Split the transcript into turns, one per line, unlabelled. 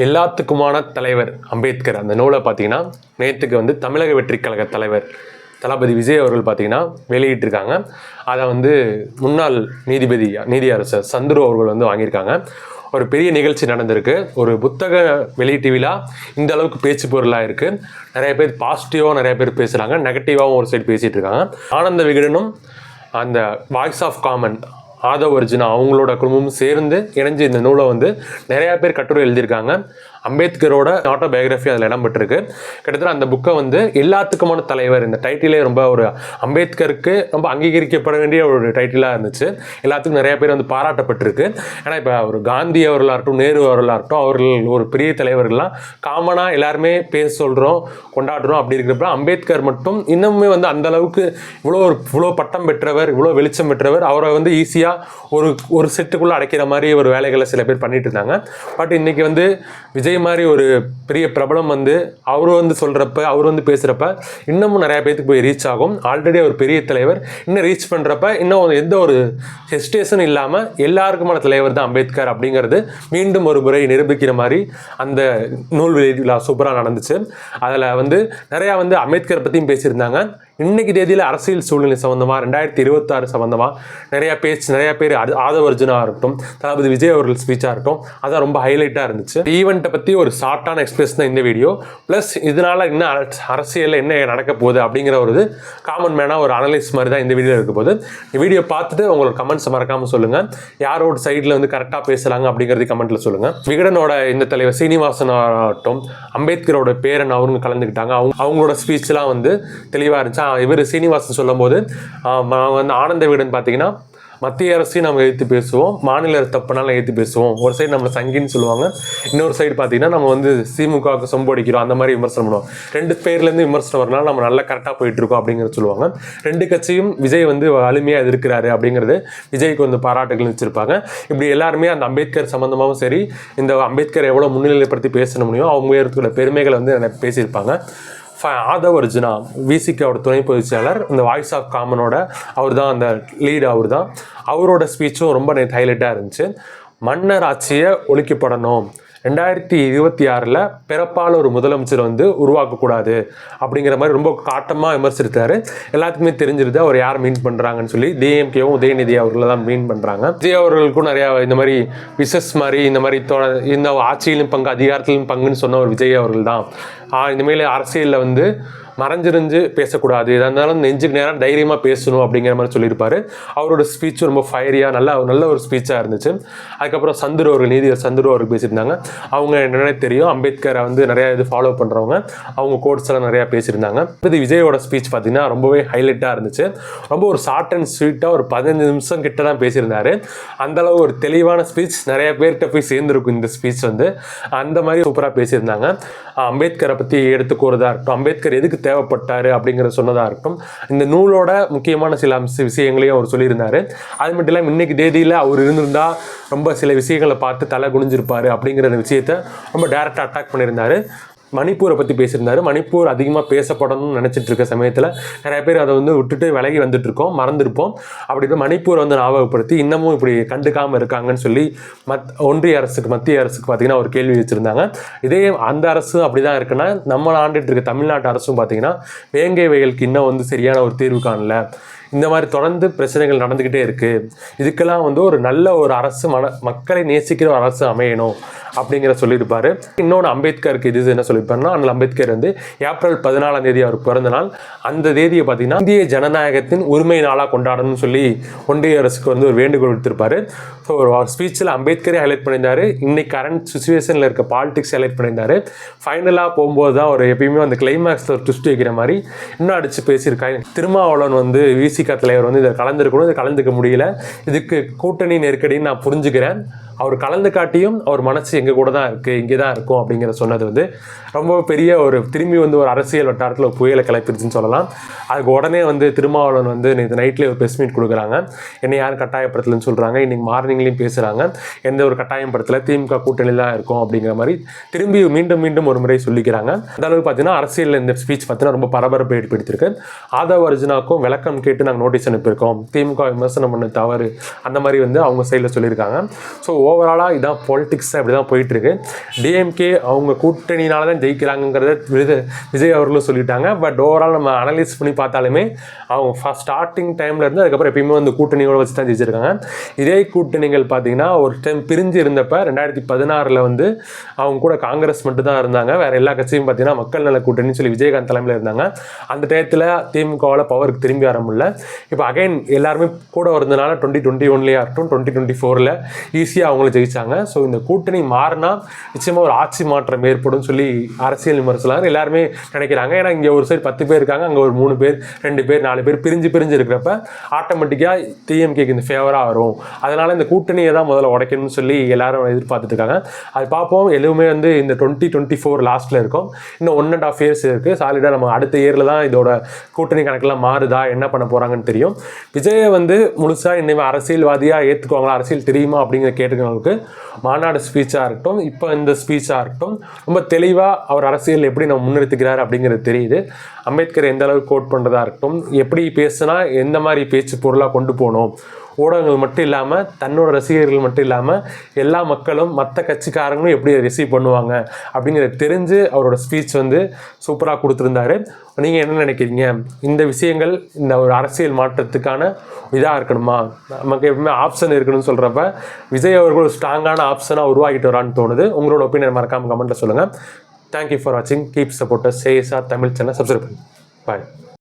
எல்லாத்துக்குமான தலைவர் அம்பேத்கர் அந்த நூலை பார்த்தீங்கன்னா நேற்றுக்கு வந்து தமிழக வெற்றிக் கழக தலைவர் தளபதி விஜய் அவர்கள் பார்த்தீங்கன்னா வெளியிட்டிருக்காங்க. அதை வந்து முன்னாள் நீதியரசர் சந்துரு அவர்கள் வந்து வாங்கியிருக்காங்க. ஒரு பெரிய நிகழ்ச்சி நடந்திருக்கு. ஒரு புத்தக வெளியீட்டு விழா இந்த அளவுக்கு பேச்சு பொருளாக இருக்குது. நிறைய பேர் பாசிட்டிவாக நிறைய பேர் பேசுகிறாங்க, நெகட்டிவாகவும் ஒரு சைடு பேசிகிட்டு இருக்காங்க. ஆனந்த விகடனும் அந்த voice of common Aadhav Arjuna அவங்களோட குடும்பமும் சேர்ந்து இணைஞ்சு இந்த நூலை வந்து நிறையா பேர் கட்டுரை எழுதியிருக்காங்க. அம்பேத்கரோட ஆட்டோபயோகிராஃபி அதில் இடம்பெற்றிருக்கு. கிட்டத்தட்ட அந்த புக்கை வந்து எல்லாத்துக்குமான தலைவர், இந்த டைட்டிலே ரொம்ப ஒரு அம்பேத்கருக்கு ரொம்ப அங்கீகரிக்கப்பட வேண்டிய ஒரு டைட்டிலாக இருந்துச்சு. எல்லாத்துக்கும் நிறைய பேர் வந்து பாராட்டப்பட்டிருக்கு. ஏன்னா இப்போ ஒரு காந்தி அவர்களாகட்டும், நேரு அவர்களாகட்டும், அவர்கள் ஒரு பெரிய தலைவர்கள்லாம் காமனாக எல்லாருமே பேச சொல்கிறோம், கொண்டாடுறோம். அப்படி இருக்கிறப்ப அம்பேத்கர் மட்டும் இன்னுமே வந்து அந்த அளவுக்கு இவ்வளோ பட்டம் பெற்றவர், இவ்வளோ வெளிச்சம் பெற்றவர், அவரை வந்து ஈஸியாக ஒரு செட்டுக்குள்ளே அடைக்கிற மாதிரி ஒரு வேலைகளை சில பேர் பண்ணிட்டு இருந்தாங்க. பட் இன்னைக்கு வந்து விஜய் மாதிரி ஒரு பெரிய பிரபலம் வந்து அவர் வந்து சொல்கிறப்ப, அவர் வந்து பேசுகிறப்ப இன்னமும் நிறைய பேருக்கு போய் ரீச் ஆகும். ஆல்ரெடி அவர் பெரிய தலைவர், இன்னும் ரீச் பண்ணுறப்ப இன்னும் எந்த ஒரு ஹெசிடேஷனும் இல்லாமல் எல்லாருக்குமான தலைவர் தான் அம்பேத்கர் அப்படிங்கிறது மீண்டும் ஒரு முறை நிரூபிக்கிற மாதிரி அந்த நூல் வெளியீட்டு விழா சூப்பராக நடந்துச்சு. அதில் வந்து நிறையா வந்து அம்பேத்கர் பற்றியும் பேசியிருந்தாங்க. இன்னைக்கு தேதியில் அரசியல் சூழ்நிலை சம்மந்தமாக 2026 சம்மந்தமாக நிறையா பேர் ஆதவ அர்ஜுனாக இருக்கட்டும், தளபதி விஜய் அவர்கள் ஸ்பீச்சாக இருக்கட்டும், அதான் ரொம்ப ஹைலைட்டாக இருந்துச்சு. ஈவெண்ட்டை பற்றி ஒரு ஷார்ட்டான எக்ஸ்பிரஸ் தான் இந்த வீடியோ. ப்ளஸ் இதனால் இன்னும் அரசியலில் என்ன நடக்க போகுது அப்படிங்கிற ஒரு காமன் மேனாக ஒரு அனலைஸ் மாதிரி தான் இந்த வீடியோ இருக்க போகுது. இந்த வீடியோ பார்த்துட்டு உங்களோட கமெண்ட்ஸை மறக்காமல் சொல்லுங்கள். யாரோட சைடில் வந்து கரெக்டாக பேசுகிறாங்க அப்படிங்கிறது கமெண்ட்டில் சொல்லுங்கள். விகடனோட இந்த தலைவர் சீனிவாசன் ஆகட்டும், அம்பேத்கரோட பேரன் அவங்க கலந்துக்கிட்டாங்க. அவங்களோட ஸ்பீச்லாம் வந்து தெளிவாக இருந்துச்சு. இவர் சீனிவாசன் சொல்லும் போது வந்து ஆனந்த விகடன் பார்த்தீங்கன்னா மத்திய அரசையும் நம்ம எதிர்த்து பேசுவோம், மாநில தப்புனாலும் எதிர்த்து பேசுவோம். ஒரு சைடு நம்மளை சங்கின்னு சொல்லுவாங்க, இன்னொரு சைடு பார்த்தீங்கன்னா நம்ம வந்து திமுகவுக்கு சொம்படிக்கிறோம், அந்த மாதிரி விமர்சனம் பண்ணுவோம். ரெண்டு பேர்லேருந்து விமர்சனம் வரனால நம்ம நல்லா கரெக்டாக போயிட்டு இருக்கோம் அப்படிங்கிறத சொல்லுவாங்க. ரெண்டு கட்சியும் விஜய் வந்து வலிமையாக எதிர்க்கிறாரு அப்படிங்கிறது விஜய்க்கு வந்து பாராட்டுகள் வச்சிருப்பாங்க. இப்படி எல்லாருமே அந்த அம்பேத்கர் சம்மந்தமாகவும் சரி, இந்த அம்பேத்கர் எவ்வளோ முன்னிலைப்படுத்தி பேச முடியும் அவங்க உயரத்துக்குள்ள பெருமைகளை வந்து பேசியிருப்பாங்க. ஆதவ் அர்ஜுனா விசிகாவோட துணை பொதுச் செயலாளர், இந்த வாய்ஸ் ஆஃப் காமனோட அவர் தான் அந்த லீடு. அவரோட ஸ்பீச்சும் ரொம்ப ஹைலைட்டாக இருந்துச்சு. மன்னர் ஆட்சியை ஒழிக்கப்படணும், 2026 பிறப்பால் ஒரு முதலமைச்சர் வந்து உருவாக்கக்கூடாது அப்படிங்கிற மாதிரி ரொம்ப காட்டமாக விமர்சித்தார். எல்லாத்துக்குமே தெரிஞ்சிருது அவர் யார் மீன் பண்ணுறாங்கன்னு சொல்லி. டிஎம்கேவும் உதயநிதி அவர்களை தான் மீன் பண்ணுறாங்க. விஜய் அவர்களுக்கும் நிறையா இந்த மாதிரி விசஸ் மாதிரி இந்த மாதிரி இந்த ஆட்சியிலும் பங்கு, அதிகாரத்திலும் பங்குன்னு சொன்ன ஒரு விஜய் அவர்கள் தான். இந்தமாரி அரசியலில் வந்து மறைஞ்சிருந்து பேசக்கூடாது, எதாக இருந்தாலும் நெஞ்சுக்கு நேரம் தைரியமாக பேசணும் அப்படிங்கிற மாதிரி சொல்லியிருப்பார். அவரோட ஸ்பீச் ரொம்ப ஃபயரியாக நல்ல ஒரு ஸ்பீச்சாக இருந்துச்சு. அதுக்கப்புறம் சந்துரு அவர்கள் பேசியிருந்தாங்க. அவங்க என்னென்ன தெரியும், அம்பேத்கரை வந்து நிறையா இது ஃபாலோ பண்ணுறவங்க, அவங்க கோட்ஸ் எல்லாம் நிறையா பேசியிருந்தாங்க. இது விஜயோட ஸ்பீச் பார்த்தீங்கன்னா ரொம்பவே ஹைலைட்டாக இருந்துச்சு. ரொம்ப ஒரு ஷார்ட் அண்ட் ஸ்வீட்டாக ஒரு 15 நிமிஷம் கிட்ட தான் பேசியிருந்தார். அந்தளவு ஒரு தெளிவான ஸ்பீச், நிறைய பேர்கிட்ட போய் சேர்ந்துருக்கும் இந்த ஸ்பீச் வந்து. அந்த மாதிரி சூப்பராக பேசியிருந்தாங்க. அம்பேத்கரை பற்றி எடுத்துக்கூறதா இருக்கட்டும், அம்பேத்கர் எதுக்கு தேவைப்பட்டார் அப்படிங்கிறத சொன்னதாக இருக்கட்டும், இந்த நூலோட முக்கியமான சில விஷயங்களையும் அவர் சொல்லியிருந்தார். அது மட்டும் இல்லாமல் இன்னைக்கு தேதியில் அவர் இருந்திருந்தால் ரொம்ப சில விஷயங்களை பார்த்து தலை குனிஞ்சிருப்பார் அப்படிங்கிற விஷயத்தை ரொம்ப டைரெக்டாக அட்டாக் பண்ணியிருந்தார். மணிப்பூரை பற்றி பேசியிருந்தார். மணிப்பூர் அதிகமாக பேசப்படணும்னு நினச்சிட்டு இருக்க சமயத்தில் நிறைய பேர் அதை வந்து விட்டுட்டு விலகி வந்துட்டுருக்கோம், மறந்துருப்போம். அப்படி மணிப்பூரை வந்து ஞாபகப்படுத்தி இன்னமும் இப்படி கண்டுக்காமல் இருக்காங்கன்னு சொல்லி மத்திய அரசுக்கு பார்த்தீங்கன்னா ஒரு கேள்வி வச்சுருந்தாங்க. இதே அந்த அரசு அப்படி தான் இருக்குன்னா, நம்ம ஆண்டுட்டு இருக்க தமிழ்நாட்டு அரசும் பார்த்தீங்கன்னா வேங்கை வயலுக்கு இன்னும் வந்து சரியான ஒரு தீர்வு காணல. இந்த மாதிரி தொடர்ந்து பிரச்சனைகள் நடந்துக்கிட்டே இருக்குது. இதுக்கெல்லாம் வந்து ஒரு நல்ல ஒரு அரசு, மக்களை நேசிக்கிற ஒரு அரசு அமையணும் அப்படிங்கிற சொல்லியிருப்பார். இன்னொன்று அம்பேத்கருக்கு இது என்ன சொல்லியிருப்பாருன்னா, அந்த அம்பேத்கர் வந்து ஏப்ரல் 14 அவர் பிறந்த நாள். அந்த தேதியை பார்த்தீங்கன்னா இந்திய ஜனநாயகத்தின் உரிமை நாளாக கொண்டாடணும்னு சொல்லி ஒன்றிய அரசுக்கு வந்து ஒரு வேண்டுகோள் கொடுத்திருப்பாரு. ஸோ ஒரு ஸ்பீச்சில் அம்பேத்கரே ஹைலைட் பண்ணியிருந்தார். இன்னைக்கு கரண்ட் சுச்சுவேஷனில் இருக்க பாலிடிக்ஸ் ஹைலைட் பண்ணியிருந்தார். ஃபைனலாக போகும்போது தான் ஒரு எப்பயுமே அந்த கிளைமேக்ஸில் ஒரு ட்விஸ்ட் வைக்கிற மாதிரி இன்னும் அடித்து பேசியிருக்காங்க. திருமாவளவன் வந்து விசிக தலைவர் வந்து இதை கலந்துருக்கணும், இதை கலந்துக்க முடியல, இதுக்கு கூட்டணி நெருக்கடின்னு நான் புரிஞ்சுக்கிறேன். அவர் கலந்து காட்டியும் அவர் மனசு எங்கள் கூட தான் இருக்குது, இங்கே தான் இருக்கும் அப்படிங்கிற சொன்னது வந்து ரொம்ப பெரிய ஒரு திரும்பி வந்து ஒரு அரசியல் வட்டாரத்தில் ஒரு புயலை கிளப்பிடுச்சுன்னு சொல்லலாம். அதுக்கு உடனே வந்து திருமாவளவன் வந்து நேற்று நைட்லேயே ஒரு ப்ரெஸ் மீட் கொடுக்குறாங்க. என்னை யாரும் கட்டாயப்படுத்தலன்னு சொல்கிறாங்க. இன்றைக்கி மார்னிங்லேயும் பேசுகிறாங்க. எந்த ஒரு கட்டாயம் படுத்தலை, திமுக கூட்டணியில் தான் இருக்கும் அப்படிங்கிற மாதிரி திரும்பி மீண்டும் ஒரு முறை சொல்லிக்கிறாங்க. அந்த அளவுக்கு பார்த்தீங்கன்னா அரசியலில் இந்த ஸ்பீச் பார்த்தீங்கன்னா ரொம்ப பரபரப்பை ஏற்படுத்தியிருக்கு. ஆதவ் அர்ஜுனாக்கும் விளக்கம் கேட்டு நாங்கள் நோட்டீஸ் அனுப்பியிருக்கோம், திமுக விமர்சனம் பண்ண தவறு அந்த மாதிரி வந்து அவங்க சைடில் சொல்லியிருக்காங்க. ஸோ ஓவராலாக இதான் பாலிடிக்ஸ் அப்படி தான் போயிட்டுருக்கு. டிஎம்கே அவங்க கூட்டணியினால தான் ஜெயிக்கிறாங்கிறத விஜய் அவர்களும் சொல்லிட்டாங்க. பட் ஓவரால் நம்ம அனலைஸ் பண்ணி பார்த்தாலுமே அவங்க ஸ்டார்டிங் டைமில் இருந்து அதுக்கப்புறம் எப்பயுமே வந்து கூட்டணியோட வச்சு தான் ஜெயிச்சிருக்காங்க. இதே கூட்டணிகள் பார்த்தீங்கன்னா ஒரு டைம் பிரிஞ்சு இருந்தப்போ 2016 வந்து அவங்க கூட காங்கிரஸ் மட்டும் தான் இருந்தாங்க. வேறு எல்லா கட்சியும் பார்த்தீங்கன்னா மக்கள் நல கூட்டணின்னு சொல்லி விஜயகாந்த் தலைமையில் இருந்தாங்க. அந்த டயத்தில் திமுகவால் பவருக்கு திரும்பி வர முடியல. இப்போ அகைன் எல்லாருமே கூட வரதுனால 2021 ஆகட்டும் 2024 ஈஸியாக அவங்களும் ஜெயிச்சாங்க. ஸோ இந்த கூட்டணி மாறினா நிச்சயமாக ஒரு ஆட்சி மாற்றம் ஏற்படும் சொல்லி அரசியல் விமர்சகர் எல்லாருமே நினைக்கிறாங்க. ஏன்னா இங்கே ஒரு சைடு 10 பேர் இருக்காங்க, அங்கே ஒரு 3 பேர் 2 பேர் 4 பேர் பிரிஞ்சு இருக்கிறப்ப ஆட்டோமேட்டிக்காக டிஎம்கேக்கு இந்த ஃபேவராக வரும். அதனால் இந்த கூட்டணியை தான் முதல்ல உடைக்கணும்னு சொல்லி எல்லாரும் எதிர்பார்த்துட்டு இருக்காங்க. அது பார்ப்போம். எதுவுமே வந்து இந்த 2024 லாஸ்ட்டில் இருக்கும். இன்னும் 1.5 இயர்ஸ் இருக்குது. சாலிடாக நம்ம அடுத்த இயரில் தான் இதோட கூட்டணி கணக்கெல்லாம் மாறுதா என்ன பண்ண போகிறாங்கன்னு தெரியும். விஜயை வந்து முழுசாக இனிமேல் அரசியல்வாதியாக ஏற்றுக்குவாங்களா, அரசியல் தெரியுமா அப்படிங்கிற கேட்டுக்கிறவங்களுக்கு மாநாடு ஸ்பீச்சாக இருக்கட்டும், இப்போ இந்த ஸ்பீச்சாக இருக்கட்டும், ரொம்ப தெளிவாக அவர் அரசியல் எப்படி நம்ம முன்னிறுத்துக்கிறார் அப்படிங்கிறது தெரியுது. அம்பேத்கர் எந்த அளவுக்கு கோட் பண்ணுறதா இருக்கட்டும், எப்படி பேசுனா எந்த மாதிரி பேச்சு பொருளாக கொண்டு போகணும், ஊடகங்கள் மட்டும் இல்லாமல் தன்னோட ரசிகர்கள் மட்டும் இல்லாமல் எல்லா மக்களும் மற்ற கட்சிக்காரங்களும் எப்படி ரிசீவ் பண்ணுவாங்க அப்படிங்கிறத தெரிஞ்சு அவரோட ஸ்பீச் வந்து சூப்பராக கொடுத்துருந்தாரு. நீங்கள் என்ன நினைக்கிறீங்க? இந்த விஷயங்கள் இந்த ஒரு அரசியல் மாற்றத்துக்கான இதாக இருக்கணுமா, நமக்கு எப்பவுமே ஆப்ஷன் இருக்கணும்னு சொல்கிறப்ப விஜய் அவர்கள் ஒரு ஸ்ட்ராங்கான ஆப்ஷனாக உருவாக்கிட்டு வரான்னு தோணுது. உங்களோட ஒப்பீனியன் மறக்காமல் கமெண்ட்டில் சொல்லுங்கள். தேங்க்யூ ஃபார் வாட்சிங். Keep supporters. சேஎஸ்ஆர் தமிழ் சேனல் சப்ஸ்கிரைப் பண்ணுங்கள். பாய்.